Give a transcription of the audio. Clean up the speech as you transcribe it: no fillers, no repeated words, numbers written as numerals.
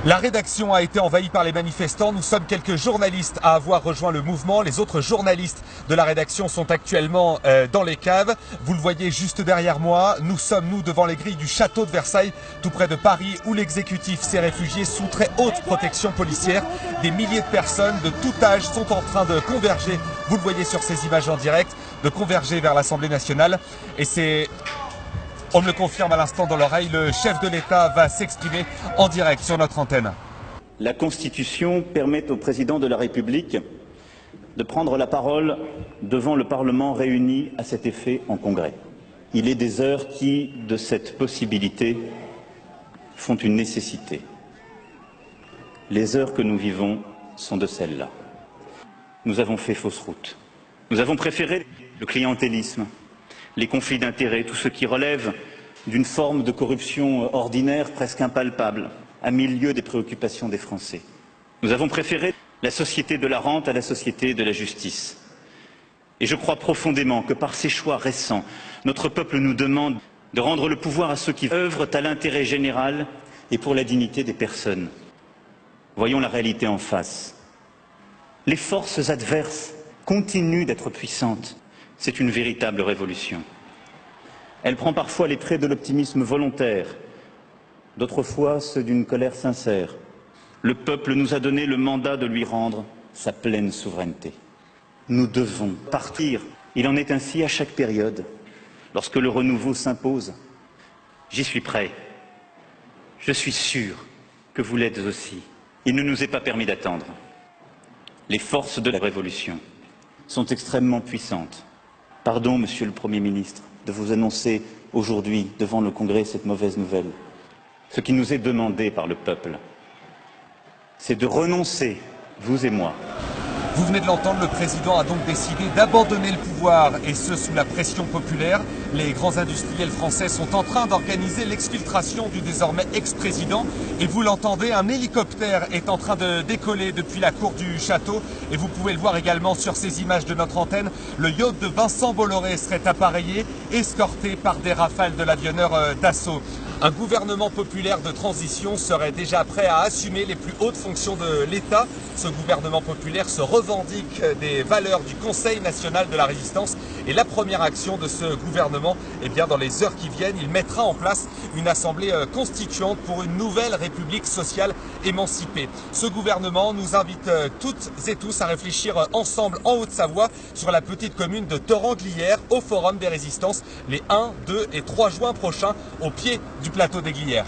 La rédaction a été envahie par les manifestants. Nous sommes quelques journalistes à avoir rejoint le mouvement. Les autres journalistes de la rédaction sont actuellement dans les caves. Vous le voyez juste derrière moi. Nous sommes, devant les grilles du château de Versailles, tout près de Paris, où l'exécutif s'est réfugié sous très haute protection policière. Des milliers de personnes de tout âge sont en train de converger, vous le voyez sur ces images en direct, de converger vers l'Assemblée nationale. Et c'est... On me le confirme à l'instant dans l'oreille, le chef de l'État va s'exprimer en direct sur notre antenne. La Constitution permet au président de la République de prendre la parole devant le Parlement réuni à cet effet en Congrès. Il est des heures qui, de cette possibilité, font une nécessité. Les heures que nous vivons sont de celles-là. Nous avons fait fausse route. Nous avons préféré le clientélisme, les conflits d'intérêts, tout ce qui relève d'une forme de corruption ordinaire presque impalpable, à milieu des préoccupations des Français. Nous avons préféré la société de la rente à la société de la justice. Et je crois profondément que par ces choix récents, notre peuple nous demande de rendre le pouvoir à ceux qui œuvrent à l'intérêt général et pour la dignité des personnes. Voyons la réalité en face. Les forces adverses continuent d'être puissantes. C'est une véritable révolution. Elle prend parfois les traits de l'optimisme volontaire, d'autres fois ceux d'une colère sincère. Le peuple nous a donné le mandat de lui rendre sa pleine souveraineté. Nous devons partir. Il en est ainsi à chaque période, lorsque le renouveau s'impose. J'y suis prêt. Je suis sûr que vous l'êtes aussi. Il ne nous est pas permis d'attendre. Les forces de la Révolution sont extrêmement puissantes. Pardon, Monsieur le Premier ministre, de vous annoncer aujourd'hui devant le Congrès cette mauvaise nouvelle. Ce qui nous est demandé par le peuple, c'est de renoncer, vous et moi. Vous venez de l'entendre, le président a donc décidé d'abandonner le pouvoir, et ce sous la pression populaire. Les grands industriels français sont en train d'organiser l'exfiltration du désormais ex-président. Et vous l'entendez, un hélicoptère est en train de décoller depuis la cour du château. Et vous pouvez le voir également sur ces images de notre antenne. Le yacht de Vincent Bolloré serait appareillé, escorté par des rafales de l'avionneur Dassault. Un gouvernement populaire de transition serait déjà prêt à assumer les plus hautes fonctions de l'État. Ce gouvernement populaire se revendique des valeurs du Conseil national de la résistance. Et la première action de ce gouvernement, eh bien, dans les heures qui viennent, il mettra en place une assemblée constituante pour une nouvelle république sociale émancipée. Ce gouvernement nous invite toutes et tous à réfléchir ensemble en Haute-Savoie sur la petite commune de Torrent-Glières au Forum des Résistances les 1, 2 et 3 juin prochains au pied du plateau des Glières.